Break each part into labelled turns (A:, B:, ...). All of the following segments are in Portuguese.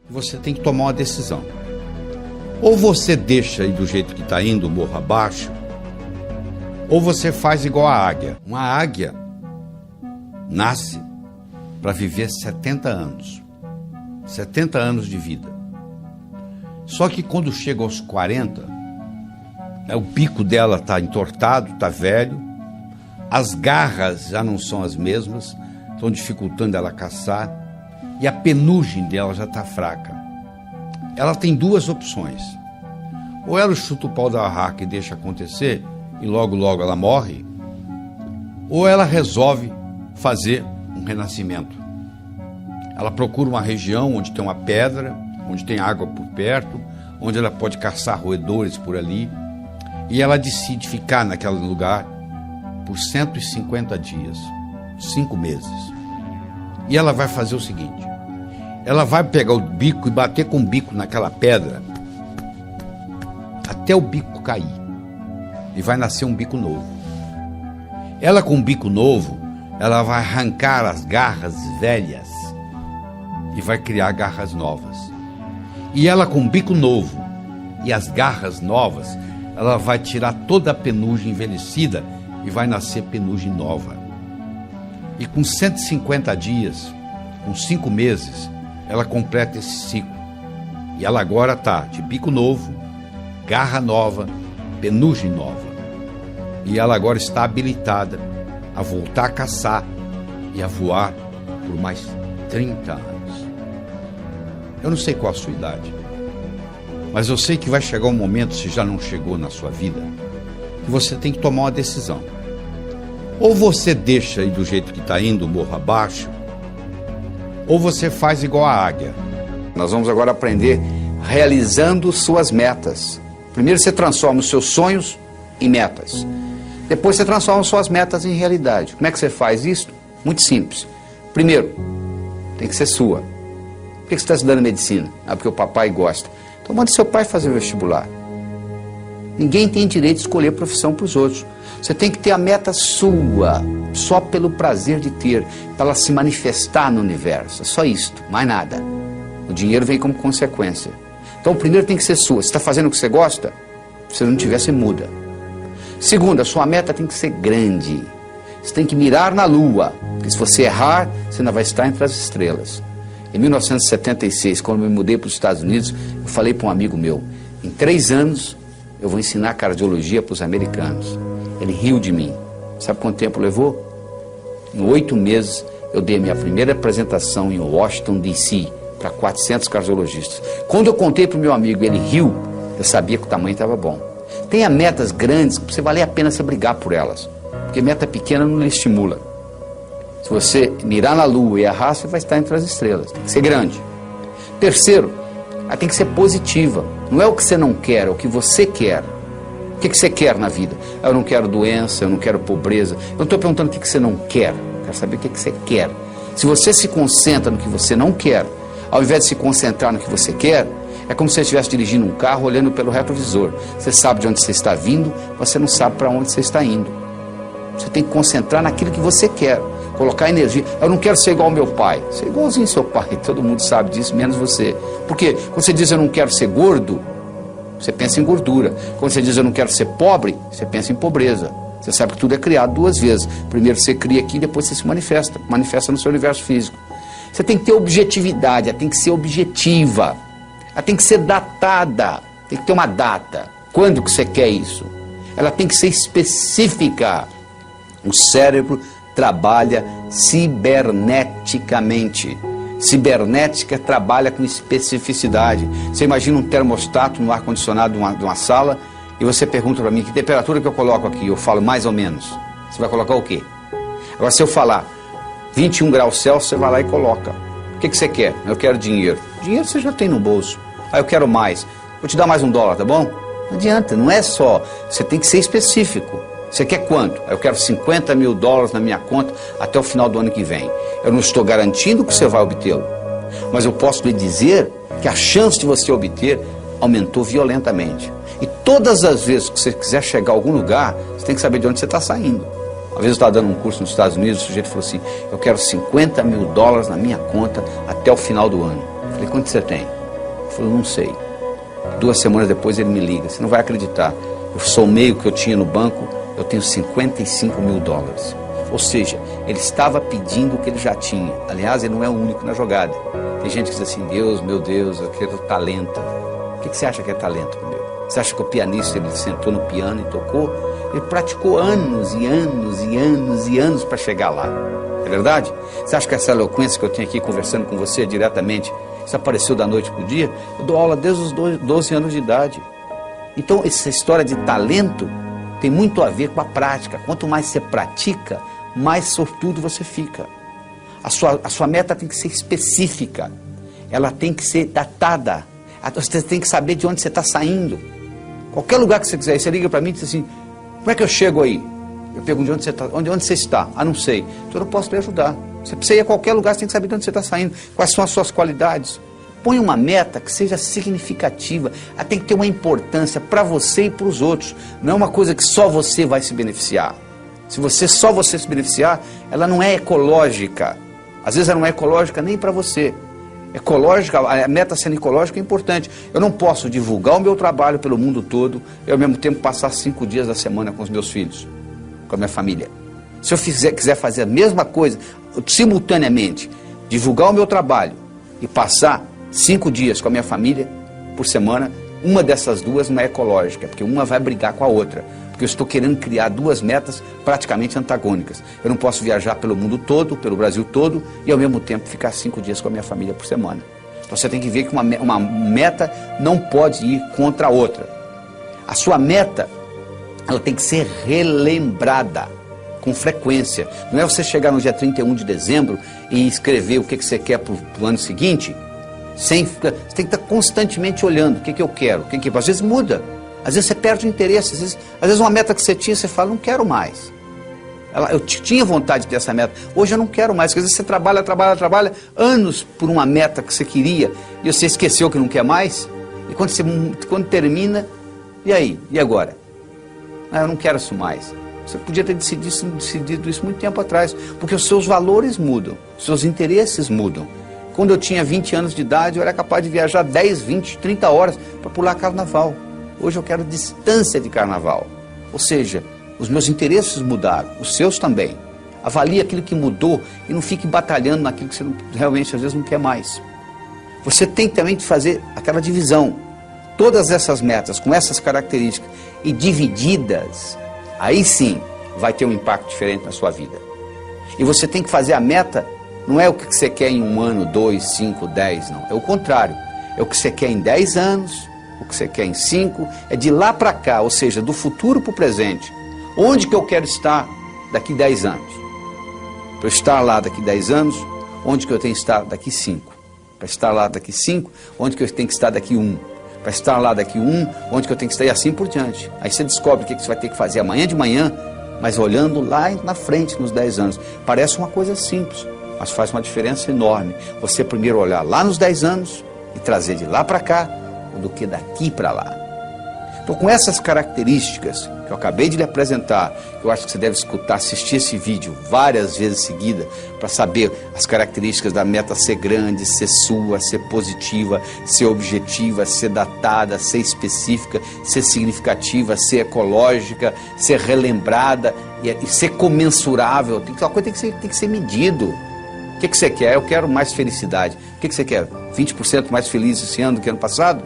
A: Você tem que tomar uma decisão. Ou você deixa aí do jeito que está indo, morro abaixo, ou você faz igual a águia. Uma águia nasce para viver 70 anos. 70 anos de vida. Só que quando chega aos 40, o bico dela está entortado, está velho, as garras já não são as mesmas, estão dificultando ela caçar, e a penugem dela já está fraca. Ela tem duas opções. Ou ela chuta o pau da barraca e deixa acontecer, e logo, logo ela morre, ou ela resolve fazer um renascimento. Ela procura uma região onde tem uma pedra, onde tem água por perto, onde ela pode caçar roedores por ali, e ela decide ficar naquele lugar por 150 dias, 5 meses. E ela vai fazer o seguinte: ela vai pegar o bico e bater com o bico naquela pedra até o bico cair, e vai nascer um bico novo. Ela, com um bico novo, ela vai arrancar as garras velhas e vai criar garras novas. E ela, com um bico novo e as garras novas, ela vai tirar toda a penugem envelhecida e vai nascer penugem nova. E com 150 dias, com 5 meses, ela completa esse ciclo. E ela agora está de bico novo, garra nova, penugem nova. E ela agora está habilitada a voltar a caçar e a voar por mais 30 anos. Eu não sei qual a sua idade, mas eu sei que vai chegar um momento, se já não chegou na sua vida, que você tem que tomar uma decisão. Ou você deixa aí do jeito que está indo, morro abaixo, ou você faz igual a águia.
B: Nós vamos agora aprender realizando suas metas. Primeiro você transforma os seus sonhos em metas. Depois você transforma suas metas em realidade. Como é que você faz isso? Muito simples. Primeiro, tem que ser sua. Por que você está estudando medicina? Ah, porque o papai gosta. Então manda seu pai fazer o vestibular. Ninguém tem direito de escolher profissão para os outros. Você tem que ter a meta sua, só pelo prazer de ter, para ela se manifestar no universo. É só isto, mais nada. O dinheiro vem como consequência. Então, primeiro tem que ser sua. Você está fazendo o que você gosta? Se não tiver, você muda. Segundo, a sua meta tem que ser grande. Você tem que mirar na lua, porque se você errar, você ainda vai estar entre as estrelas. Em 1976, quando eu me mudei para os Estados Unidos, eu falei para um amigo meu: em 3 anos eu vou ensinar cardiologia para os americanos. Ele riu de mim. Sabe quanto tempo levou? Em 8 meses eu dei a minha primeira apresentação em Washington, D.C., para 400 cardiologistas. Quando eu contei para o meu amigo, ele riu, eu sabia que o tamanho estava bom. Tenha metas grandes, que você valer a pena você brigar por elas, porque meta pequena não lhe estimula. Se você mirar na lua e errar, você vai estar entre as estrelas. Tem que ser grande. Terceiro, ela tem que ser positiva. Não é o que você não quer, é o que você quer. O que você quer na vida? Eu não quero doença, eu não quero pobreza. Eu não estou perguntando o que você não quer. Eu quero saber o que você quer. Se você se concentra no que você não quer, ao invés de se concentrar no que você quer, é como se você estivesse dirigindo um carro olhando pelo retrovisor. Você sabe de onde você está vindo, você não sabe para onde você está indo. Você tem que concentrar naquilo que você quer. Colocar energia. Eu não quero ser igual ao meu pai. Ser igualzinho ao seu pai. Todo mundo sabe disso, menos você. Porque quando você diz eu não quero ser gordo, você pensa em gordura. Quando você diz eu não quero ser pobre, você pensa em pobreza. Você sabe que tudo é criado 2 vezes. Primeiro você cria aqui, depois você se manifesta. Manifesta no seu universo físico. Você tem que ter objetividade, ela tem que ser objetiva. Ela tem que ser datada. Tem que ter uma data. Quando que você quer isso? Ela tem que ser específica. O cérebro trabalha ciberneticamente. Cibernética trabalha com especificidade. Você imagina um termostato no ar-condicionado de uma sala e você pergunta para mim que temperatura que eu coloco aqui. Eu falo mais ou menos. Você vai colocar o quê? Agora, se eu falar 21 graus Celsius, você vai lá e coloca. O que você quer? Eu quero dinheiro. Dinheiro você já tem no bolso. Ah, eu quero mais. Vou te dar mais $1, tá bom? Não adianta, não é só. Você tem que ser específico. Você quer quanto? Eu quero $50 mil na minha conta até o final do ano que vem. Eu não estou garantindo que você vai obtê-lo, mas eu posso lhe dizer que a chance de você obter aumentou violentamente. E todas as vezes que você quiser chegar a algum lugar, você tem que saber de onde você está saindo. Uma vez eu estava dando um curso nos Estados Unidos, o sujeito falou assim: eu quero $50 mil na minha conta até o final do ano. Eu falei: quanto você tem? Ele falou, não sei. 2 semanas depois ele me liga, você não vai acreditar. Eu somei o que eu tinha no banco, eu tenho 55 mil dólares. Ou seja, ele estava pedindo o que ele já tinha. Aliás, ele não é o único na jogada. Tem gente que diz assim, Deus, meu Deus, eu quero talento. O que você acha que é talento, meu? Você acha que o pianista, ele sentou no piano e tocou? Ele praticou anos e anos e anos e anos para chegar lá. É verdade? Você acha que essa eloquência que eu tenho aqui conversando com você diretamente, isso apareceu da noite para o dia? Eu dou aula desde os 12 anos de idade. Então, essa história de talento tem muito a ver com a prática. Quanto mais você pratica, mais sortudo você fica. A sua meta tem que ser específica. Ela tem que ser datada. Você tem que saber de onde você está saindo. Qualquer lugar que você quiser, você liga para mim e diz assim, como é que eu chego aí? Eu pergunto de onde você está. Onde você está? Ah, não sei. Então eu não posso te ajudar. Você precisa ir a qualquer lugar, você tem que saber de onde você está saindo. Quais são as suas qualidades. Põe uma meta que seja significativa. Ela tem que ter uma importância para você e para os outros. Não é uma coisa que só você vai se beneficiar. Se só você se beneficiar, ela não é ecológica. Às vezes ela não é ecológica nem para você. Ecológica, a meta sendo ecológica é importante. Eu não posso divulgar o meu trabalho pelo mundo todo e ao mesmo tempo passar 5 dias da semana com os meus filhos, com a minha família. Se eu quiser fazer a mesma coisa, simultaneamente, divulgar o meu trabalho e passar 5 dias com a minha família por semana, uma dessas duas não é ecológica, porque uma vai brigar com a outra. Porque eu estou querendo criar 2 metas praticamente antagônicas. Eu não posso viajar pelo mundo todo, pelo Brasil todo, e ao mesmo tempo ficar 5 dias com a minha família por semana. Então você tem que ver que uma meta não pode ir contra a outra. A sua meta, ela tem que ser relembrada com frequência. Não é você chegar no dia 31 de dezembro e escrever o que você quer para o ano seguinte, você tem que estar constantemente olhando o que eu quero. Às vezes muda. Às vezes você perde o interesse, às vezes uma meta que você tinha, você fala, não quero mais. Eu tinha vontade de ter essa meta, hoje eu não quero mais, porque às vezes você trabalha anos por uma meta que você queria, e você esqueceu que não quer mais, e quando termina, e aí? E agora? Ah, eu não quero isso mais. Você podia ter decidido isso muito tempo atrás, porque os seus valores mudam, os seus interesses mudam. Quando eu tinha 20 anos de idade, eu era capaz de viajar 10, 20, 30 horas para pular carnaval. Hoje eu quero distância de carnaval. Ou seja, os meus interesses mudaram, os seus também. Avalie aquilo que mudou e não fique batalhando naquilo que você realmente às vezes não quer mais. Você tem também de fazer aquela divisão. Todas essas metas com essas características e divididas, aí sim vai ter um impacto diferente na sua vida. E você tem que fazer a meta, não é o que você quer em 1 ano, 2, 5, 10, não. É o contrário. É o que você quer em 10 anos, o que você quer em 5, é de lá para cá, ou seja, do futuro para o presente. Onde que eu quero estar daqui 10 anos? Para eu estar lá daqui 10 anos, onde que eu tenho que estar daqui 5? Para estar lá daqui 5, onde que eu tenho que estar daqui 1? Para estar lá daqui 1, onde que eu tenho que estar e assim por diante. Aí você descobre o que você vai ter que fazer amanhã de manhã, mas olhando lá na frente, nos 10 anos. Parece uma coisa simples, mas faz uma diferença enorme. Você primeiro olhar lá nos 10 anos e trazer de lá para cá, do que daqui para lá. Então, com essas características que eu acabei de lhe apresentar, eu acho que você deve escutar, assistir esse vídeo várias vezes seguidas para saber as características da meta ser grande, ser sua, ser positiva, ser objetiva, ser datada, ser específica, ser significativa, ser ecológica, ser relembrada e ser comensurável. Uma coisa tem que ser medido. O que você quer? Eu quero mais felicidade. O que você quer? 20% mais feliz esse ano do que ano passado?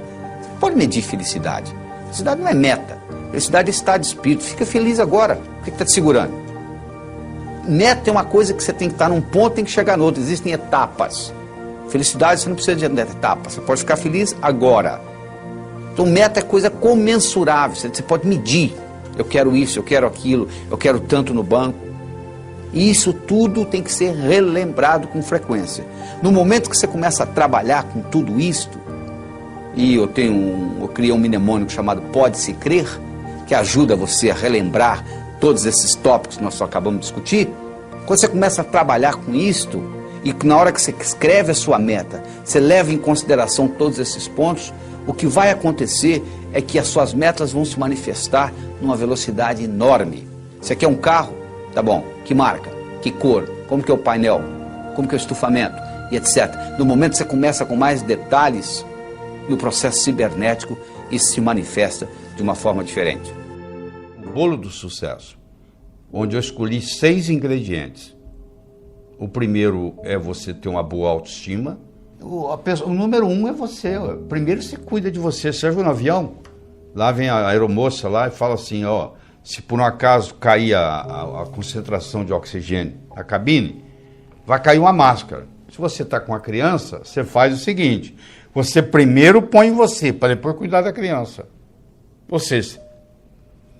B: Pode medir felicidade. Felicidade não é meta. Felicidade é estado de espírito. Fica feliz agora. O que está te segurando? Meta é uma coisa que você tem que estar num ponto e tem que chegar no outro. Existem etapas. Felicidade você não precisa de etapas. Você pode ficar feliz agora. Então meta é coisa comensurável. Você pode medir. Eu quero isso, eu quero aquilo, eu quero tanto no banco. E isso tudo tem que ser relembrado com frequência. No momento que você começa a trabalhar com tudo isto, e eu criei um mnemônico chamado Pode-se Crer, que ajuda você a relembrar todos esses tópicos que nós só acabamos de discutir. Quando você começa a trabalhar com isto, e na hora que você escreve a sua meta, você leva em consideração todos esses pontos, o que vai acontecer é que as suas metas vão se manifestar numa velocidade enorme. Você quer um carro? Tá bom. Que marca? Que cor? Como que é o painel? Como que é o estufamento? E etc. No momento que você começa com mais detalhes, No processo cibernético, isso se manifesta de uma forma diferente.
A: O bolo do sucesso, onde eu escolhi 6 ingredientes. O primeiro é você ter uma boa autoestima. O número 1 é você. Primeiro você cuida de você. Você viu no avião? Lá vem a aeromoça lá e fala assim, ó, se por um acaso cair a concentração de oxigênio na cabine, vai cair uma máscara. Se você está com a criança, você faz o seguinte, você primeiro põe em você, para depois cuidar da criança. Ou seja,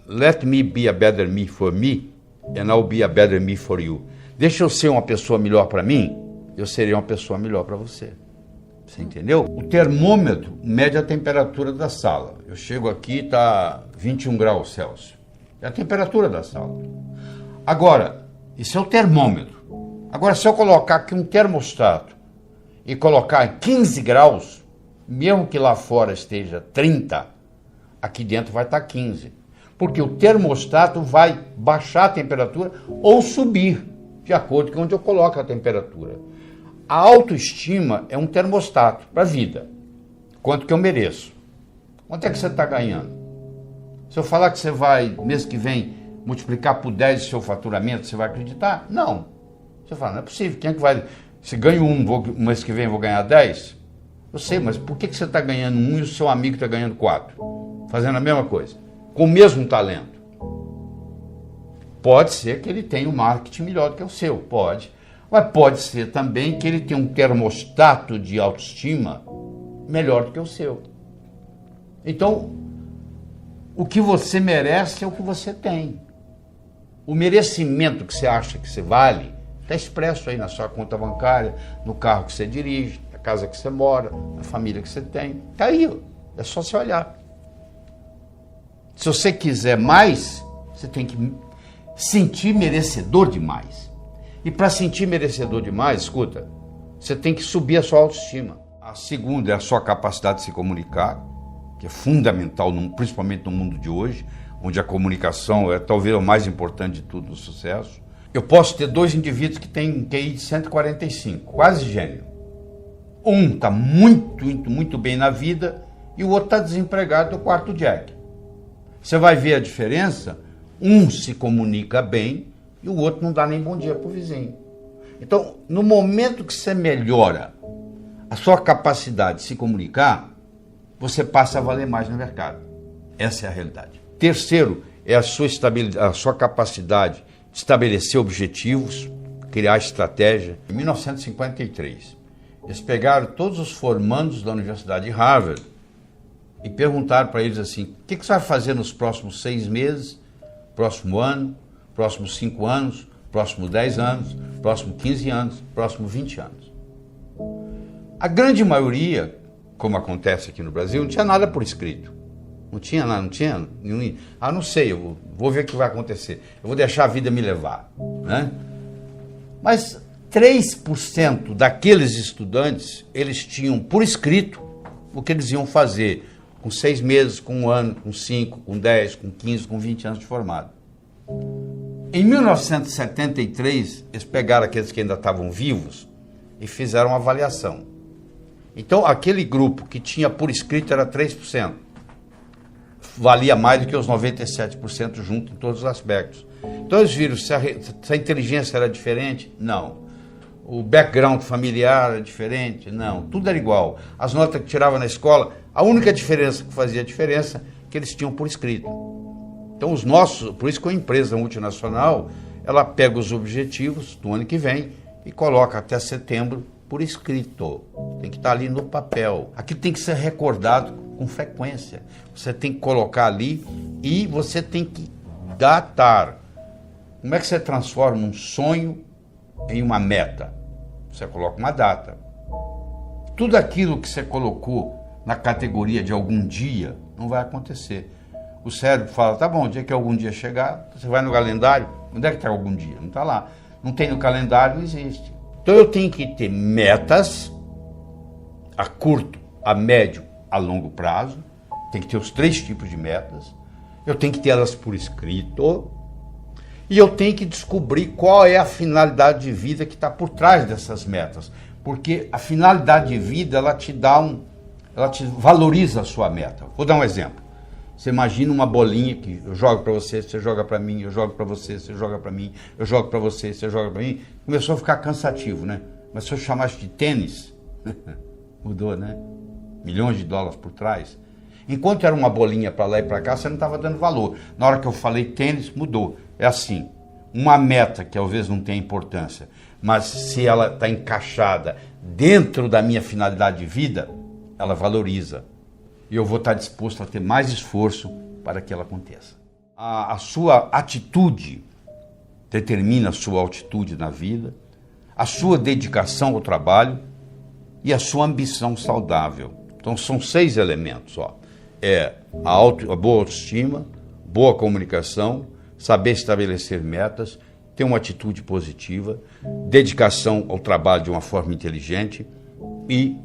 A: let me be a better me for me, and I'll be a better me for you. Deixa eu ser uma pessoa melhor para mim, eu serei uma pessoa melhor para você. Você entendeu? O termômetro mede a temperatura da sala. Eu chego aqui, está 21 graus Celsius. É a temperatura da sala. Agora, isso é o termômetro. Agora, se eu colocar aqui um termostato e colocar 15 graus, mesmo que lá fora esteja 30, aqui dentro vai estar 15. Porque o termostato vai baixar a temperatura ou subir, de acordo com onde eu coloco a temperatura. A autoestima é um termostato para a vida. Quanto que eu mereço? Quanto é que você está ganhando? Se eu falar que você vai, mês que vem, multiplicar por 10 o seu faturamento, você vai acreditar? Não. Você fala, não é possível. Quem é que vai... Se ganho mês que vem eu vou ganhar 10? Eu sei, mas por que você está ganhando 1 e o seu amigo está ganhando 4? Fazendo a mesma coisa. Com o mesmo talento. Pode ser que ele tenha um marketing melhor do que o seu, pode. Mas pode ser também que ele tenha um termostato de autoestima melhor do que o seu. Então, o que você merece é o que você tem. O merecimento que você acha que você vale está expresso aí na sua conta bancária, no carro que você dirige, na casa que você mora, na família que você tem. Está aí, é só você olhar. Se você quiser mais, você tem que sentir merecedor de mais. E para sentir merecedor demais, escuta, você tem que subir a sua autoestima. A segunda é a sua capacidade de se comunicar, que é fundamental, principalmente no mundo de hoje, onde a comunicação é talvez o mais importante de tudo no sucesso. Eu posso ter 2 indivíduos que têm um QI de 145, quase gênio. Um está muito bem na vida e o outro está desempregado do quarto Jack. Você vai ver a diferença, um se comunica bem, e o outro não dá nem bom dia para o vizinho. Então, no momento que você melhora a sua capacidade de se comunicar, você passa a valer mais no mercado. Essa é a realidade. Terceiro, é a sua capacidade de estabelecer objetivos, criar estratégia. Em 1953, eles pegaram todos os formandos da Universidade de Harvard e perguntaram para eles assim, o que você vai fazer nos próximos 6 meses, próximo ano, próximos 5 anos, próximos 10 anos, próximos 15 anos, próximos 20 anos. A grande maioria, como acontece aqui no Brasil, não tinha nada por escrito. Não tinha nada, não tinha nenhum... Ah, não sei, eu vou ver o que vai acontecer. Eu vou deixar a vida me levar. Né? Mas 3% daqueles estudantes, eles tinham por escrito o que eles iam fazer com 6 meses, com 1 ano, com 5, com 10, com 15, com 20 anos de formado. Em 1973, eles pegaram aqueles que ainda estavam vivos e fizeram uma avaliação. Então, aquele grupo que tinha por escrito era 3%. Valia mais do que os 97% junto em todos os aspectos. Então, eles viram se a inteligência era diferente? Não. O background familiar era diferente? Não. Tudo era igual. As notas que tirava na escola, a única diferença que fazia diferença é que eles tinham por escrito. Então, os nossos, por isso que a empresa multinacional, ela pega os objetivos do ano que vem e coloca até setembro por escrito. Tem que estar ali no papel. Aqui tem que ser recordado com frequência. Você tem que colocar ali e você tem que datar. Como é que você transforma um sonho em uma meta? Você coloca uma data. Tudo aquilo que você colocou na categoria de algum dia não vai acontecer. O cérebro fala, tá bom, o dia que algum dia chegar, você vai no calendário, onde é que está algum dia? Não está lá. Não tem no calendário, não existe. Então eu tenho que ter metas a curto, a médio, a longo prazo. Tem que ter os 3 tipos de metas. Eu tenho que ter elas por escrito. E eu tenho que descobrir qual é a finalidade de vida que está por trás dessas metas. Porque a finalidade de vida, ela te dá ela te valoriza a sua meta. Vou dar um exemplo. Você imagina uma bolinha que eu jogo para você, você joga para mim, eu jogo para você, você joga para mim, eu jogo para você, você joga para mim. Começou a ficar cansativo, né? Mas se eu chamasse de tênis, mudou, né? Milhões de dólares por trás. Enquanto era uma bolinha para lá e para cá, você não estava dando valor. Na hora que eu falei tênis, mudou. É assim, uma meta que talvez não tenha importância, mas se ela está encaixada dentro da minha finalidade de vida, ela valoriza. E eu vou estar disposto a ter mais esforço para que ela aconteça. A sua atitude determina a sua altitude na vida, a sua dedicação ao trabalho e a sua ambição saudável. Então são 6 elementos, ó. A boa autoestima, boa comunicação, saber estabelecer metas, ter uma atitude positiva, dedicação ao trabalho de uma forma inteligente e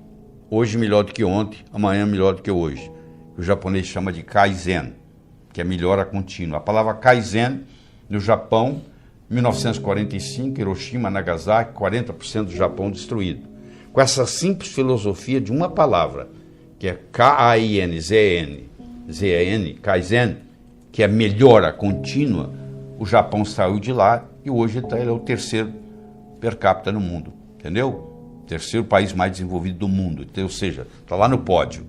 A: hoje melhor do que ontem, amanhã melhor do que hoje. O japonês chama de Kaizen, que é melhora contínua. A palavra Kaizen, no Japão, 1945, Hiroshima, Nagasaki, 40% do Japão destruído. Com essa simples filosofia de uma palavra, que é K-A-I-N-Z-E-N, Kaizen, que é melhora contínua, o Japão saiu de lá e hoje ele é o 3º per capita no mundo, entendeu? 3º país mais desenvolvido do mundo, então, ou seja, está lá no pódio.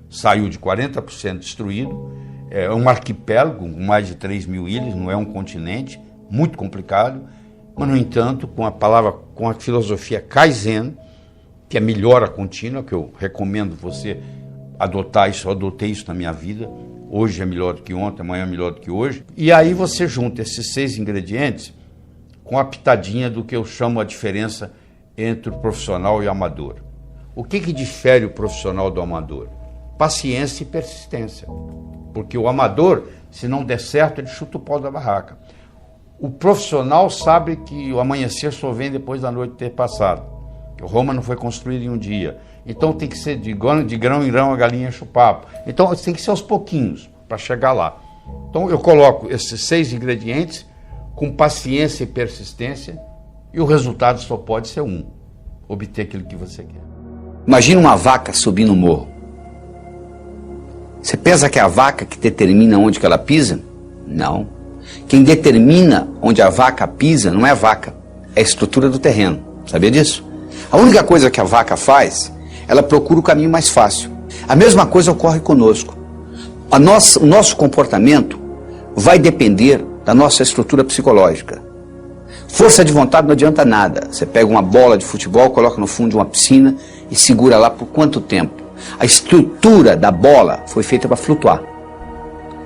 A: Saiu de 40% destruído, é um arquipélago com mais de 3.000 ilhas, não é um continente, muito complicado, mas, no entanto, com a filosofia Kaizen, que é melhora contínua, que eu recomendo você adotar isso, eu adotei isso na minha vida, hoje é melhor do que ontem, amanhã é melhor do que hoje, e aí você junta esses 6 ingredientes com a pitadinha do que eu chamo a diferença entre o profissional e o amador. O que difere o profissional do amador? Paciência e persistência. Porque o amador, se não der certo, ele chuta o pau da barraca. O profissional sabe que o amanhecer só vem depois da noite ter passado. Que Roma não foi construída em um dia. Então tem que ser de grão em grão a galinha enche o papo. Então tem que ser aos pouquinhos para chegar lá. Então eu coloco esses 6 ingredientes com paciência e persistência e o resultado só pode ser um: obter aquilo que você quer.
B: Imagina uma vaca subindo o morro. Você pensa que é a vaca que determina onde que ela pisa? Não. Quem determina onde a vaca pisa não é a vaca, é a estrutura do terreno. Sabia disso? A única coisa que a vaca faz, ela procura o caminho mais fácil. A mesma coisa ocorre conosco. O nosso comportamento vai depender da nossa estrutura psicológica. Força de vontade não adianta nada. Você pega uma bola de futebol, coloca no fundo de uma piscina e segura lá por quanto tempo? A estrutura da bola foi feita para flutuar.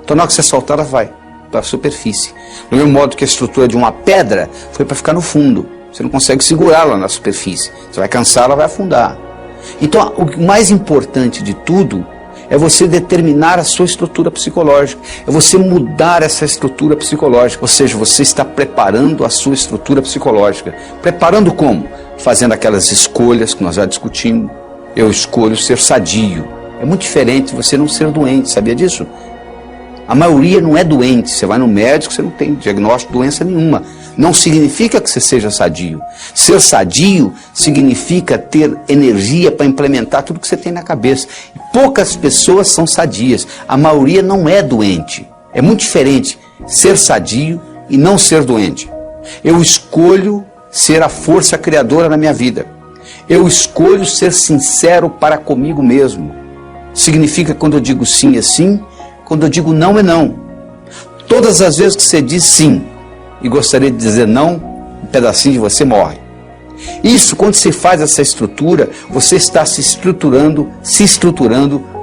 B: Então na hora que você soltar, ela vai para a superfície. Do mesmo modo que a estrutura de uma pedra foi para ficar no fundo. Você não consegue segurá-la na superfície. Você vai cansar, ela vai afundar. Então o mais importante de tudo é você determinar a sua estrutura psicológica, é você mudar essa estrutura psicológica, ou seja, você está preparando a sua estrutura psicológica. Preparando como? Fazendo aquelas escolhas que nós já discutimos. Eu escolho ser sadio. É muito diferente de você não ser doente, sabia disso? A maioria não é doente, você vai no médico, você não tem diagnóstico de doença nenhuma. Não significa que você seja sadio. Ser sadio significa ter energia para implementar tudo que você tem na cabeça. E poucas pessoas são sadias, a maioria não é doente. É muito diferente ser sadio e não ser doente. Eu escolho ser a força criadora na minha vida. Eu escolho ser sincero para comigo mesmo. Significa quando eu digo sim é sim, quando eu digo não é não. Todas as vezes que você diz sim e gostaria de dizer não, um pedacinho de você morre. Isso, quando você faz essa estrutura, você está se estruturando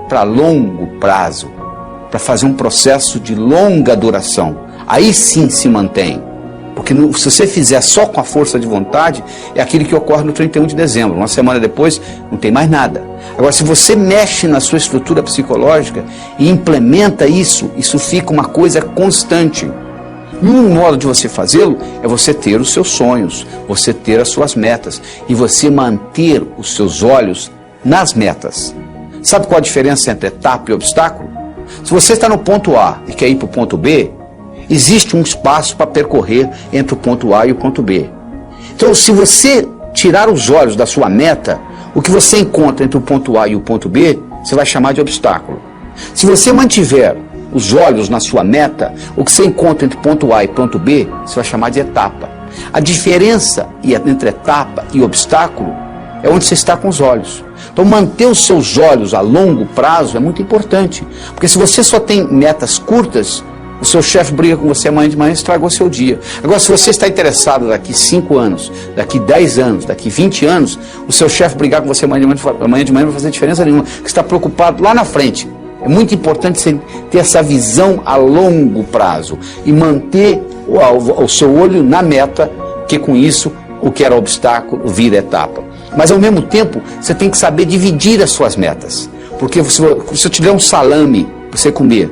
B: para longo prazo, para fazer um processo de longa duração. Aí sim se mantém. Porque se você fizer só com a força de vontade, é aquilo que ocorre no 31 de dezembro. Uma semana depois, não tem mais nada. Agora, se você mexe na sua estrutura psicológica e implementa isso, isso fica uma coisa constante. E um modo de você fazê-lo é você ter os seus sonhos, você ter as suas metas e você manter os seus olhos nas metas. Sabe qual a diferença entre etapa e obstáculo? Se você está no ponto A e quer ir para o ponto B, existe um espaço para percorrer entre o ponto A e o ponto B. Então, se você tirar os olhos da sua meta, o que você encontra entre o ponto A e o ponto B você vai chamar de obstáculo. Se você mantiver os olhos na sua meta, o que você encontra entre ponto A e ponto B, você vai chamar de etapa. A diferença entre etapa e obstáculo é onde você está com os olhos. Então manter os seus olhos a longo prazo é muito importante, porque se você só tem metas curtas, o seu chefe briga com você amanhã de manhã e estragou seu dia. Agora, se você está interessado daqui 5 anos, daqui 10 anos, daqui 20 anos, o seu chefe brigar com você amanhã de manhã não vai fazer diferença nenhuma, porque você está preocupado lá na frente. É muito importante você ter essa visão a longo prazo e manter o seu olho na meta, que com isso o que era obstáculo vira etapa. Mas ao mesmo tempo, você tem que saber dividir as suas metas. Porque se eu te der um salame para você comer,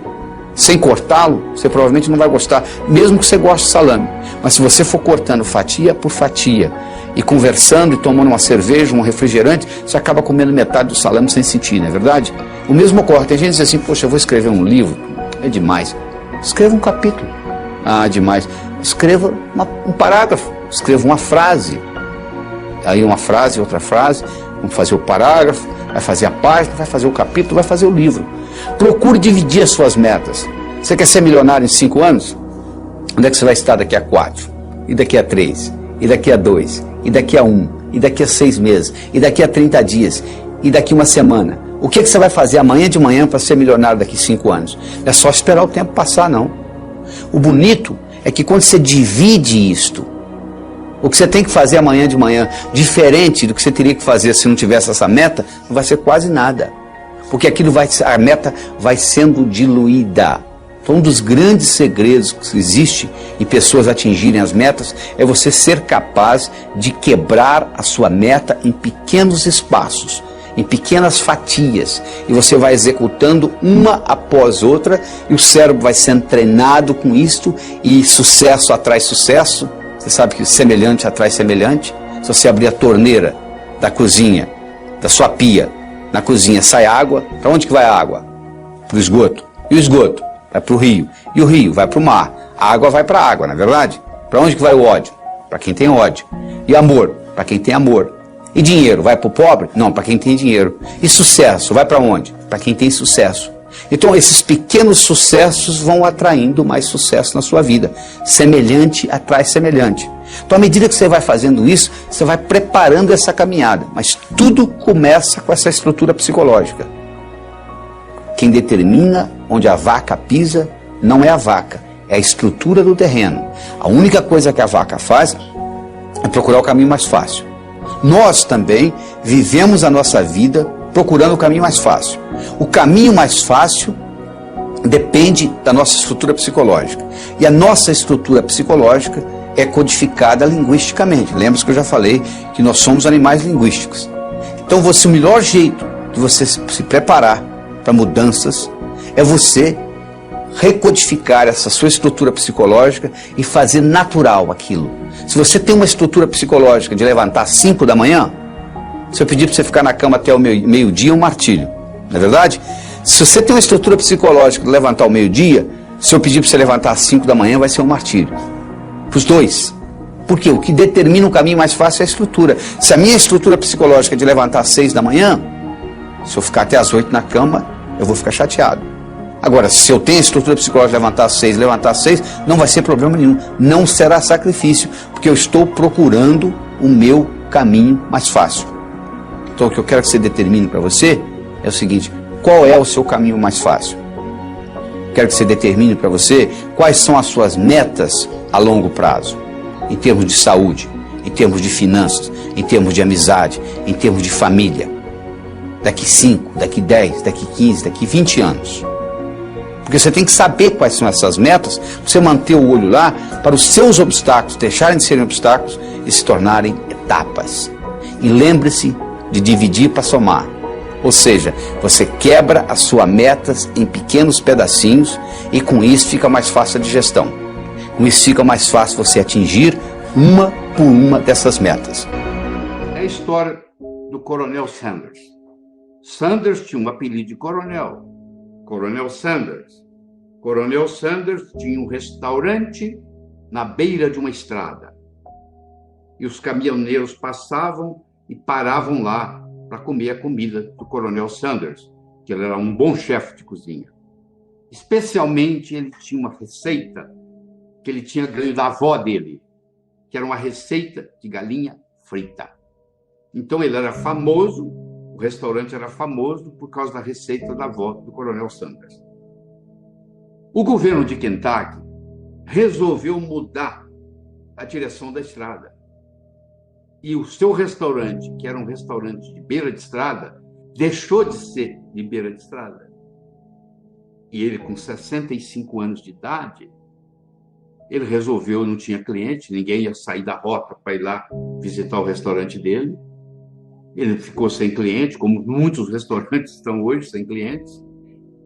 B: sem cortá-lo, você provavelmente não vai gostar, mesmo que você goste de salame. Mas se você for cortando fatia por fatia, e conversando e tomando uma cerveja, um refrigerante, você acaba comendo metade do salame sem sentir, não é verdade? O mesmo ocorre. Tem gente que diz assim, poxa, eu vou escrever um livro, é demais. Escreva um capítulo. Ah, demais. Escreva um parágrafo, escreva uma frase. Aí uma frase, outra frase, vamos fazer o parágrafo, vai fazer a página, vai fazer o capítulo, vai fazer o livro. Procure dividir as suas metas. Você quer ser milionário em 5 anos? Onde é que você vai estar daqui a 4? E daqui a 3? E daqui a 2? E daqui a 1? E daqui a 6 meses? E daqui a 30 dias? E daqui a uma semana? O que você vai fazer amanhã de manhã para ser milionário daqui a 5 anos? Não é só esperar o tempo passar, não. O bonito é que quando você divide isto, o que você tem que fazer amanhã de manhã, diferente do que você teria que fazer se não tivesse essa meta, não vai ser quase nada. Porque a meta vai sendo diluída. Então, um dos grandes segredos que existe em pessoas atingirem as metas é você ser capaz de quebrar a sua meta em pequenos espaços, em pequenas fatias, e você vai executando uma após outra, e o cérebro vai sendo treinado com isto, e sucesso atrai sucesso. Você sabe que semelhante atrai semelhante. Se você abrir a torneira da cozinha, da sua pia, na cozinha sai água, para onde que vai a água? Para o esgoto. E o esgoto? Vai para o rio. E o rio vai para o mar. A água vai para a água, não é verdade? Para onde que vai o ódio? Para quem tem ódio. E amor? Para quem tem amor. E dinheiro? Vai para o pobre? Não, para quem tem dinheiro. E sucesso? Vai para onde? Para quem tem sucesso. Então esses pequenos sucessos vão atraindo mais sucesso na sua vida. Semelhante atrai semelhante. Então à medida que você vai fazendo isso, você vai preparando essa caminhada. Mas tudo começa com essa estrutura psicológica. Quem determina onde a vaca pisa não é a vaca, é a estrutura do terreno. A única coisa que a vaca faz é procurar o caminho mais fácil. Nós também vivemos a nossa vida procurando o caminho mais fácil. O caminho mais fácil depende da nossa estrutura psicológica. E a nossa estrutura psicológica é codificada linguisticamente. Lembra que eu já falei que nós somos animais linguísticos. Então o melhor jeito de você se preparar para mudanças é você recodificar essa sua estrutura psicológica e fazer natural aquilo. Se você tem uma estrutura psicológica de levantar às 5 da manhã, se eu pedir para você ficar na cama até o meio-dia, é um martírio. Não é verdade? Se você tem uma estrutura psicológica de levantar ao meio-dia, se eu pedir para você levantar às 5 da manhã, vai ser um martírio. Para os dois. Porque o que determina o caminho mais fácil é a estrutura. Se a minha estrutura psicológica é de levantar às 6 da manhã, se eu ficar até às 8 na cama, eu vou ficar chateado. Agora, se eu tenho a estrutura psicológica de levantar às 6, não vai ser problema nenhum. Não será sacrifício, porque eu estou procurando o meu caminho mais fácil. Então, o que eu quero que você determine para você é o seguinte: qual é o seu caminho mais fácil? Quero que você determine para você quais são as suas metas a longo prazo, em termos de saúde, em termos de finanças, em termos de amizade, em termos de família. Daqui 5, daqui 10, daqui 15, daqui 20 anos. Porque você tem que saber quais são essas metas, para você manter o olho lá, para os seus obstáculos deixarem de serem obstáculos e se tornarem etapas. E lembre-se de dividir para somar. Ou seja, você quebra as suas metas em pequenos pedacinhos e com isso fica mais fácil a digestão. Com isso fica mais fácil você atingir uma por uma dessas metas.
A: É a história do Coronel Sanders. Sanders tinha um apelido de coronel. Coronel Sanders. Coronel Sanders tinha um restaurante na beira de uma estrada. E os caminhoneiros passavam e paravam lá para comer a comida do Coronel Sanders. que ele era um bom chefe de cozinha. Especialmente, ele tinha uma receita que ele tinha ganho da avó dele, que era uma receita de galinha frita. Então, ele era famoso, o restaurante era famoso por causa da receita da avó do Coronel Sanders. O governo de Kentucky resolveu mudar a direção da estrada. E o seu restaurante, que era um restaurante de beira de estrada, deixou de ser de beira de estrada. E ele, com 65 anos de idade, ele resolveu, não tinha cliente, ninguém ia sair da rota para ir lá visitar o restaurante dele. Ele ficou sem cliente, como muitos restaurantes estão hoje sem clientes.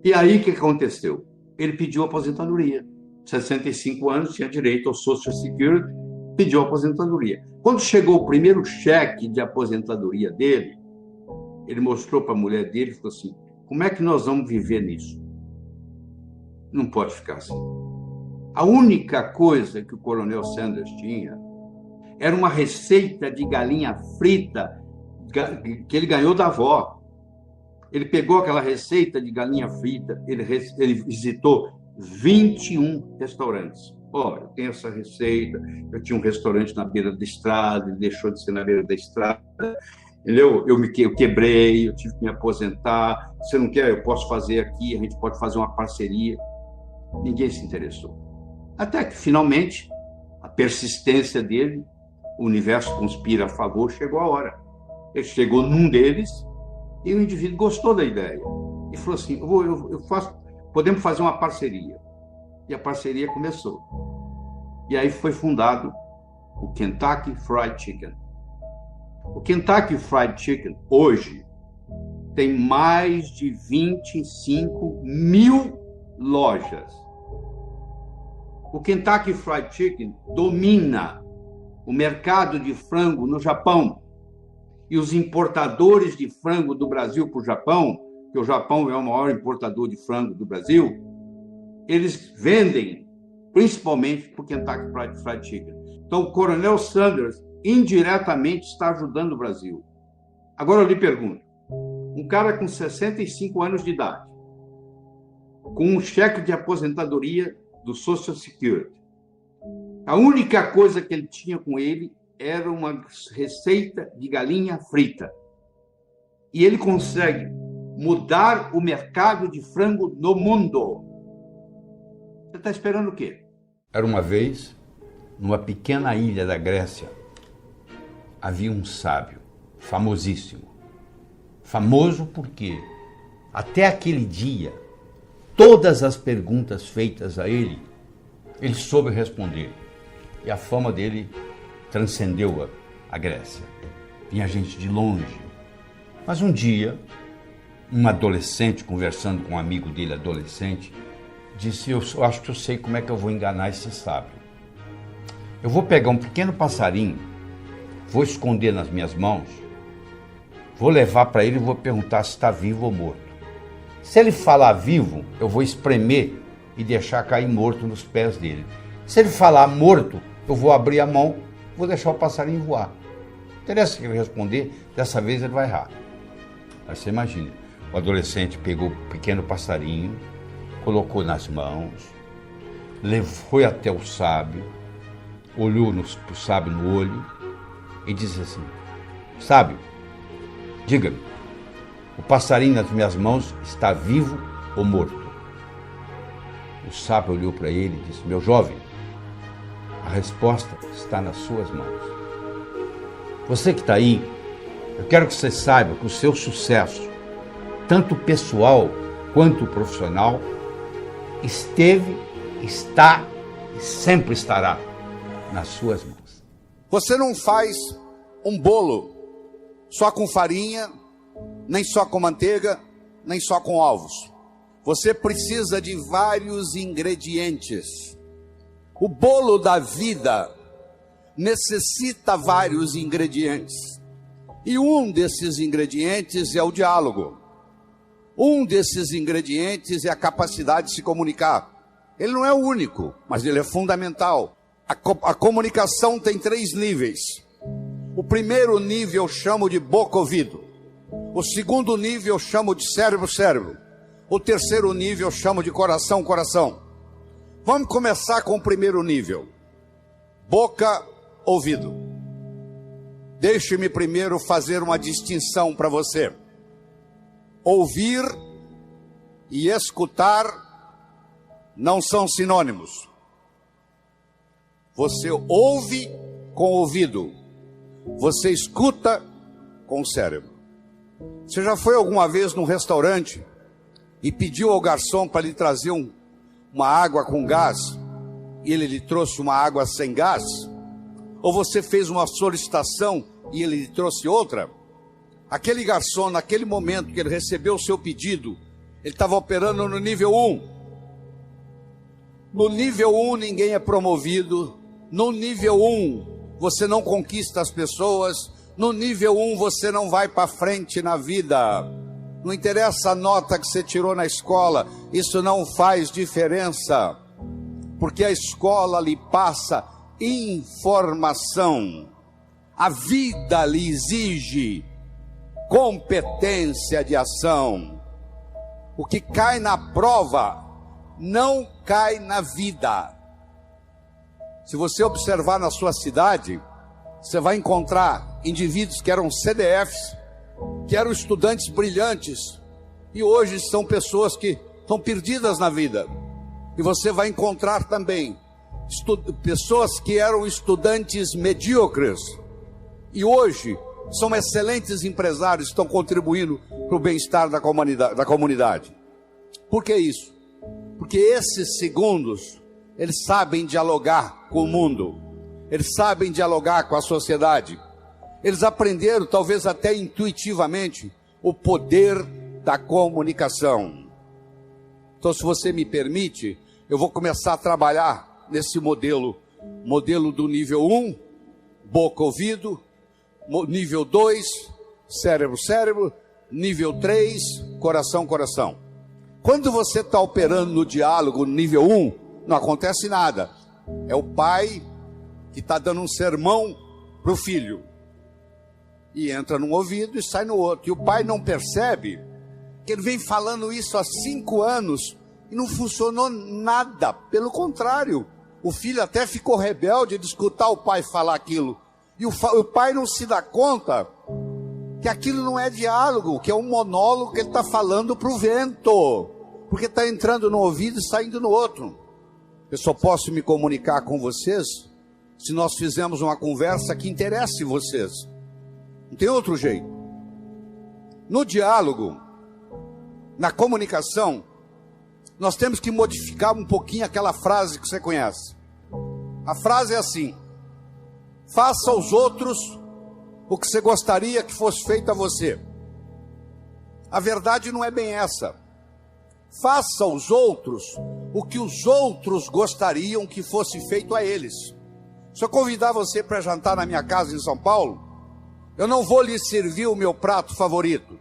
A: E aí, o que aconteceu? Ele pediu aposentadoria. 65 anos, tinha direito ao Social Security, pediu aposentadoria. Quando chegou o primeiro cheque de aposentadoria dele, ele mostrou para a mulher dele e falou assim: como é que nós vamos viver nisso? Não pode ficar assim. A única coisa que o Coronel Sanders tinha era uma receita de galinha frita que ele ganhou da avó. Ele pegou aquela receita de galinha frita, ele visitou 21 restaurantes. Olha, eu tenho essa receita, eu tinha um restaurante na beira da estrada, ele deixou de ser na beira da estrada, entendeu? Eu quebrei, eu tive que me aposentar, você não quer, eu posso fazer aqui, a gente pode fazer uma parceria. Ninguém se interessou. Até que, finalmente, a persistência dele, o universo conspira a favor, chegou a hora. Ele chegou num deles e o indivíduo gostou da ideia. E falou assim, podemos fazer uma parceria. E a parceria começou. E aí foi fundado o Kentucky Fried Chicken. O Kentucky Fried Chicken, hoje, tem mais de 25 mil lojas. O Kentucky Fried Chicken domina o mercado de frango no Japão. E os importadores de frango do Brasil para o Japão, que o Japão é o maior importador de frango do Brasil, eles vendem principalmente para o Kentucky Fried Chicken. Então, o Coronel Sanders indiretamente está ajudando o Brasil. Agora eu lhe pergunto, um cara com 65 anos de idade, com um cheque de aposentadoria do Social Security, a única coisa que ele tinha com ele era uma receita de galinha frita. E ele consegue mudar o mercado de frango no mundo. Você está esperando o quê?
C: Era uma vez, numa pequena ilha da Grécia, havia um sábio, famosíssimo. Famoso porque, até aquele dia, todas as perguntas feitas a ele soube responder. E a fama dele transcendeu a Grécia. Vinha gente de longe. Mas um dia, um adolescente, conversando com um amigo dele, adolescente, disse, eu acho que eu sei como é que eu vou enganar esse sábio. Eu vou pegar um pequeno passarinho, vou esconder nas minhas mãos, vou levar para ele e vou perguntar se está vivo ou morto. Se ele falar vivo, eu vou espremer e deixar cair morto nos pés dele. Se ele falar morto, eu vou abrir a mão, vou deixar o passarinho voar. Interessa que ele responder, dessa vez ele vai errar. Aí você imagina, o adolescente pegou o pequeno passarinho, colocou nas mãos, foi até o sábio, olhou pro sábio no olho e disse assim, sábio, diga-me, o passarinho nas minhas mãos está vivo ou morto? O sábio olhou para ele e disse, meu jovem, a resposta está nas suas mãos. Você que está aí, eu quero que você saiba que o seu sucesso, tanto pessoal quanto profissional, esteve, está e sempre estará nas suas mãos.
A: Você não faz um bolo só com farinha, nem só com manteiga, nem só com ovos. Você precisa de vários ingredientes. O bolo da vida necessita vários ingredientes. E um desses ingredientes é o diálogo. Um desses ingredientes é a capacidade de se comunicar. Ele não é o único, mas ele é fundamental. A comunicação tem 3 níveis. O primeiro nível eu chamo de boca-ouvido. O segundo nível eu chamo de cérebro. O terceiro nível eu chamo de coração. Vamos começar com o primeiro nível. Boca, ouvido. Deixe-me primeiro fazer uma distinção para você. Ouvir e escutar não são sinônimos. Você ouve com o ouvido, você escuta com o cérebro. Você já foi alguma vez num restaurante e pediu ao garçom para lhe trazer uma água com gás e ele lhe trouxe uma água sem gás? Ou você fez uma solicitação e ele lhe trouxe outra? Aquele garçom, naquele momento que ele recebeu o seu pedido, ele estava operando no nível 1. No nível 1 ninguém é promovido. No nível 1 você não conquista as pessoas. No nível 1 você não vai para frente na vida. Não interessa a nota que você tirou na escola, isso não faz diferença. Porque a escola lhe passa informação. A vida lhe exige competência de ação. O que cai na prova não cai na vida. Se você observar na sua cidade, você vai encontrar indivíduos que eram CDFs, que eram estudantes brilhantes, e hoje são pessoas que estão perdidas na vida. E você vai encontrar também pessoas que eram estudantes medíocres, e hoje são excelentes empresários, estão contribuindo para o bem-estar da comunidade. Por que isso? Porque esses segundos, eles sabem dialogar com o mundo, eles sabem dialogar com a sociedade, eles aprenderam, talvez até intuitivamente, o poder da comunicação. Então, se você me permite, eu vou começar a trabalhar nesse modelo do nível 1, boca, ouvido, nível 2, cérebro, nível 3, coração. Quando você está operando no diálogo no nível 1, não acontece nada. É o pai que está dando um sermão para o filho. E entra num ouvido e sai no outro. E o pai não percebe que ele vem falando isso há 5 anos e não funcionou nada. Pelo contrário, o filho até ficou rebelde de escutar o pai falar aquilo. E o pai não se dá conta que aquilo não é diálogo, que é um monólogo que ele está falando para o vento, porque está entrando no ouvido e saindo no outro. Eu só posso me comunicar com vocês se nós fizermos uma conversa que interesse vocês. Não tem outro jeito. No diálogo, na comunicação, nós temos que modificar um pouquinho aquela frase que você conhece. A frase é assim: faça aos outros o que você gostaria que fosse feito a você. A verdade não é bem essa. Faça aos outros o que os outros gostariam que fosse feito a eles. Se eu convidar você para jantar na minha casa em São Paulo, eu não vou lhe servir o meu prato favorito.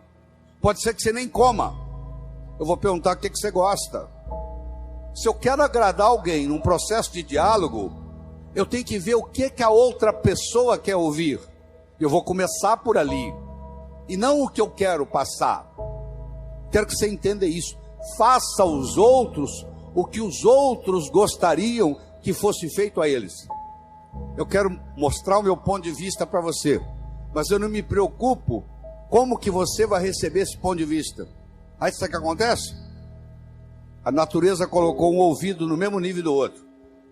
A: Pode ser que você nem coma. Eu vou perguntar o que você gosta. Se eu quero agradar alguém num processo de diálogo, eu tenho que ver o que a outra pessoa quer ouvir. Eu vou começar por ali, e não o que eu quero passar. Quero que você entenda isso. Faça aos outros o que os outros gostariam que fosse feito a eles. Eu quero mostrar o meu ponto de vista para você, mas eu não me preocupo como que você vai receber esse ponto de vista. Aí sabe o que acontece? A natureza colocou um ouvido no mesmo nível do outro.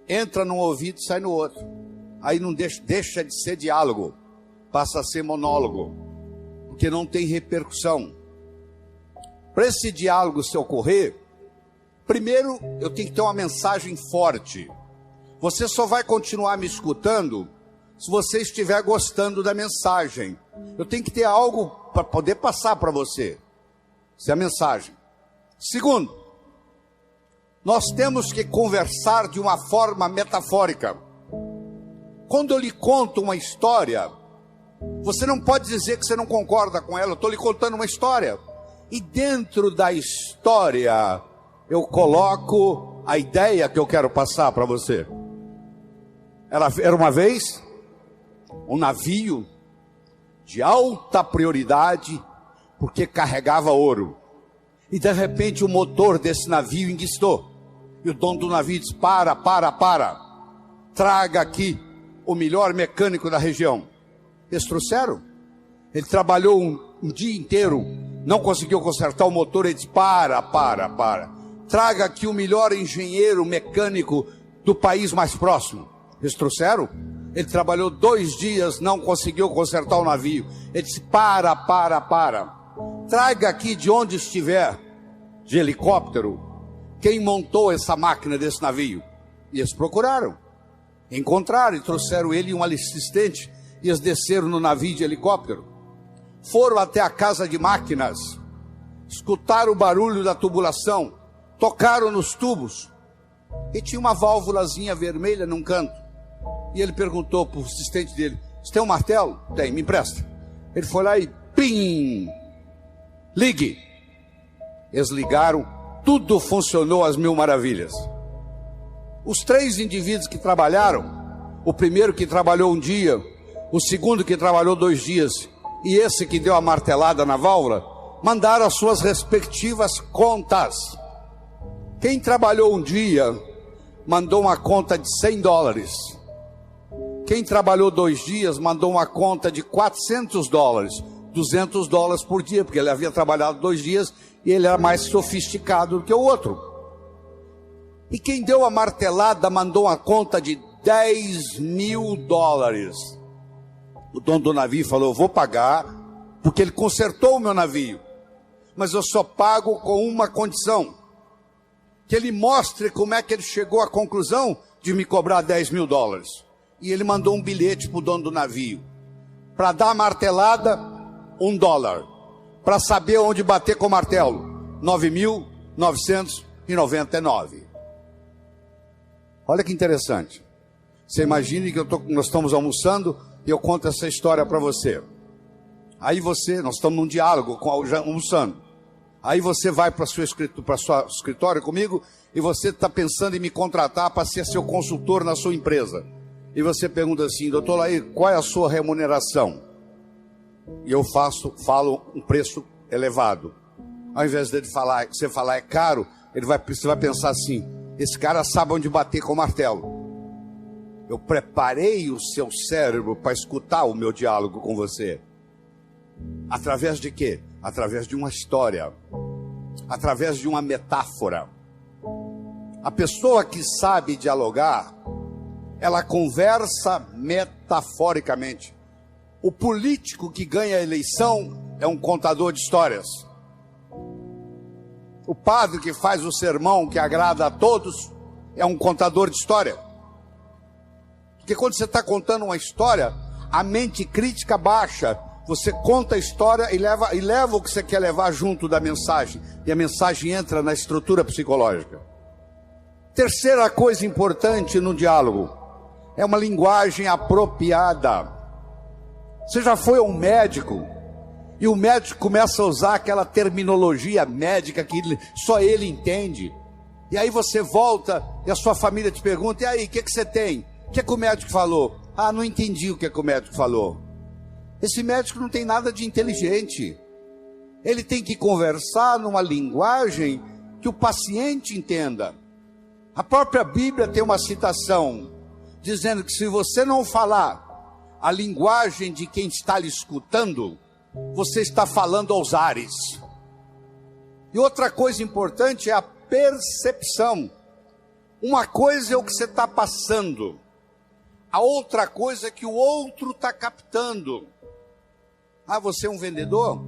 A: Entra num ouvido e sai no outro. Aí não deixa de ser diálogo, passa a ser monólogo, porque não tem repercussão. Para esse diálogo se ocorrer, primeiro eu tenho que ter uma mensagem forte. Você só vai continuar me escutando se você estiver gostando da mensagem. Eu tenho que ter algo para poder passar para você. Essa é a mensagem. Segundo, nós temos que conversar de uma forma metafórica. Quando eu lhe conto uma história, você não pode dizer que você não concorda com ela. Eu estou lhe contando uma história, e dentro da história eu coloco a ideia que eu quero passar para você. Era uma vez um navio de alta prioridade porque carregava ouro. E de repente o motor desse navio enguiçou. E o dono do navio disse: para. Traga aqui o melhor mecânico da região. Eles trouxeram. Ele trabalhou um dia inteiro, não conseguiu consertar o motor. Ele disse: para. Traga aqui o melhor engenheiro mecânico do país mais próximo. Eles trouxeram. Ele trabalhou 2 dias, não conseguiu consertar o navio. Ele disse: para. Traga aqui de onde estiver, de helicóptero, quem montou essa máquina desse navio. E eles procuraram, encontraram e trouxeram ele e um assistente. E eles desceram no navio de helicóptero, foram até a casa de máquinas, escutaram o barulho da tubulação, tocaram nos tubos, e tinha uma válvulazinha vermelha num canto. E ele perguntou para o assistente dele: você tem um martelo? Tem, me empresta. Ele foi lá e pim, ligue. Eles ligaram, tudo funcionou às mil maravilhas. Os 3 indivíduos que trabalharam, o primeiro que trabalhou 1 dia, o segundo que trabalhou 2 dias, e esse que deu a martelada na válvula, mandaram as suas respectivas contas. Quem trabalhou 1 dia, mandou uma conta de $100. Quem trabalhou 2 dias, mandou uma conta de $400, $200 por dia, porque ele havia trabalhado 2 dias e ele era mais sofisticado do que o outro. E quem deu a martelada mandou uma conta de $10.000. O dono do navio falou: eu vou pagar, porque ele consertou o meu navio, mas eu só pago com uma condição: que ele mostre como é que ele chegou à conclusão de me cobrar $10.000. E ele mandou um bilhete para o dono do navio: para dar a martelada, $1. Para saber onde bater com o martelo, 9.999. Olha que interessante. Você imagine que nós estamos almoçando e eu conto essa história para você. Aí nós estamos num diálogo, almoçando. Aí você vai para o seu escritório comigo e você está pensando em me contratar para ser seu consultor na sua empresa. E você pergunta assim: doutor Laí, qual é a sua remuneração? E eu falo um preço elevado. Ao invés de você falar é caro, você vai pensar assim: esse cara sabe onde bater com o martelo. Eu preparei o seu cérebro para escutar o meu diálogo com você. Através de quê? Através de uma história, através de uma metáfora. A pessoa que sabe dialogar, ela conversa metaforicamente. O político que ganha a eleição é um contador de histórias. O padre que faz o sermão que agrada a todos é um contador de história. Porque quando você está contando uma história, a mente crítica baixa. Você conta a história e leva o que você quer levar junto da mensagem. E a mensagem entra na estrutura psicológica. Terceira coisa importante no diálogo é uma linguagem apropriada. Você já foi a um médico e o médico começa a usar aquela terminologia médica que só ele entende. E aí você volta e a sua família te pergunta: e aí, o que você tem? O que o médico falou? Ah, não entendi o que o médico falou. Esse médico não tem nada de inteligente. Ele tem que conversar numa linguagem que o paciente entenda. A própria Bíblia tem uma citação dizendo que se você não falar a linguagem de quem está lhe escutando, você está falando aos ares. E outra coisa importante é a percepção. Uma coisa é o que você está passando, a outra coisa é que o outro está captando. Ah, você é um vendedor?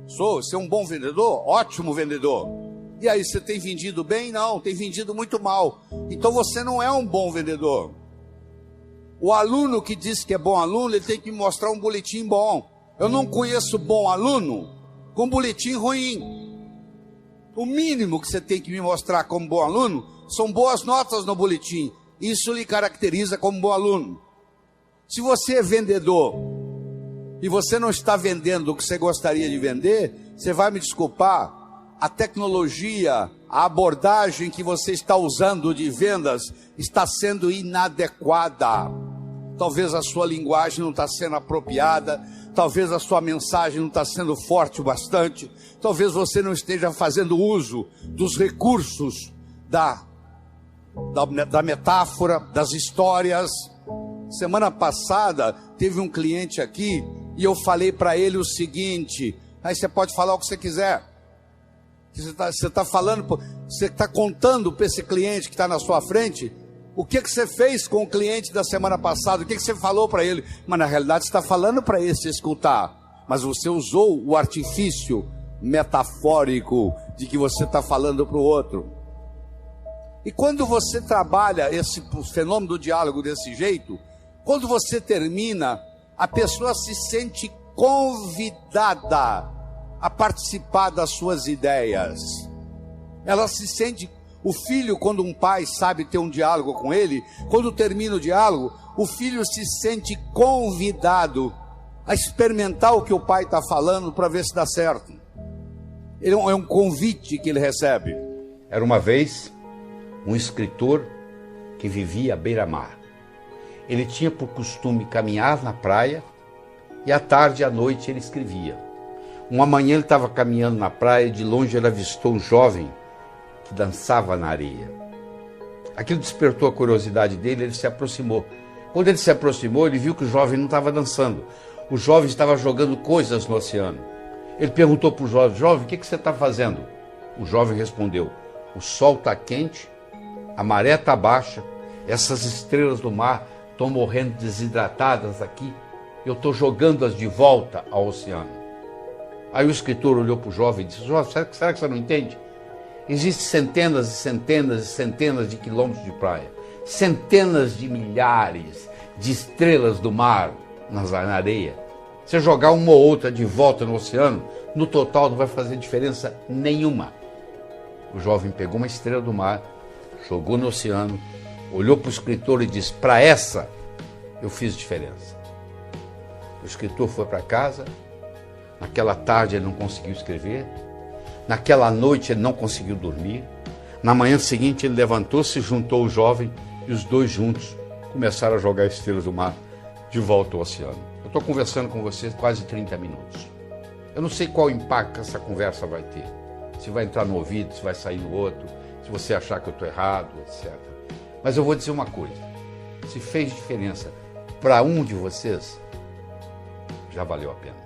A: Sou. Você é um bom vendedor? Ótimo vendedor. E aí, você tem vendido bem? Não, tem vendido muito mal. Então você não é um bom vendedor. O aluno que diz que é bom aluno, ele tem que me mostrar um boletim bom. Eu não conheço bom aluno com boletim ruim. O mínimo que você tem que me mostrar como bom aluno são boas notas no boletim. Isso lhe caracteriza como bom aluno. Se você é vendedor e você não está vendendo o que você gostaria de vender, você vai me desculpar, a tecnologia, a abordagem que você está usando de vendas está sendo inadequada. talvez a sua linguagem não está sendo apropriada, talvez a sua mensagem não está sendo forte o bastante, talvez você não esteja fazendo uso dos recursos da metáfora, das histórias. Semana passada teve um cliente aqui e eu falei para ele o seguinte: aí você pode falar o que você quiser. Você está falando, você está contando para esse cliente que está na sua frente o que você fez com o cliente da semana passada, o que você falou para ele. Mas na realidade você está falando para esse escutar, mas você usou o artifício metafórico de que você está falando para o outro. E quando você trabalha esse fenômeno do diálogo desse jeito, quando você termina, a pessoa se sente convidada a participar das suas ideias. Ela se sente... O filho, quando um pai sabe ter um diálogo com ele, quando termina o diálogo, o filho se sente convidado a experimentar o que o pai está falando para ver se dá certo. É um convite que ele recebe.
C: Era uma vez um escritor que vivia à beira-mar. Ele tinha por costume caminhar na praia e à tarde e à noite ele escrevia. Uma manhã ele estava caminhando na praia e de longe ele avistou um jovem que dançava na areia. Aquilo despertou a curiosidade dele, ele se aproximou. Quando ele se aproximou, ele viu que o jovem não estava dançando. O jovem estava jogando coisas no oceano. Ele perguntou para o jovem: jovem, o que você está fazendo? O jovem respondeu: o sol está quente, a maré está baixa, essas estrelas do mar estão morrendo desidratadas aqui, eu estou jogando-as de volta ao oceano. Aí o escritor olhou para o jovem e disse: jovem, será que você não entende? Existem centenas e centenas e centenas de quilômetros de praia, centenas de milhares de estrelas do mar na areia. Você jogar uma ou outra de volta no oceano, no total não vai fazer diferença nenhuma. O jovem pegou uma estrela do mar, jogou no oceano, olhou para o escritor e disse: para essa eu fiz diferença. O escritor foi para casa. Naquela tarde ele não conseguiu escrever. Naquela noite ele não conseguiu dormir. Na manhã seguinte ele levantou-se, juntou o jovem e os dois juntos começaram a jogar estrelas do mar de volta ao oceano. Eu estou conversando com vocês quase 30 minutos. Eu não sei qual impacto essa conversa vai ter. Se vai entrar no ouvido, se vai sair no outro, se você achar que eu estou errado, etc. Mas eu vou dizer uma coisa: se fez diferença para um de vocês, já valeu a pena.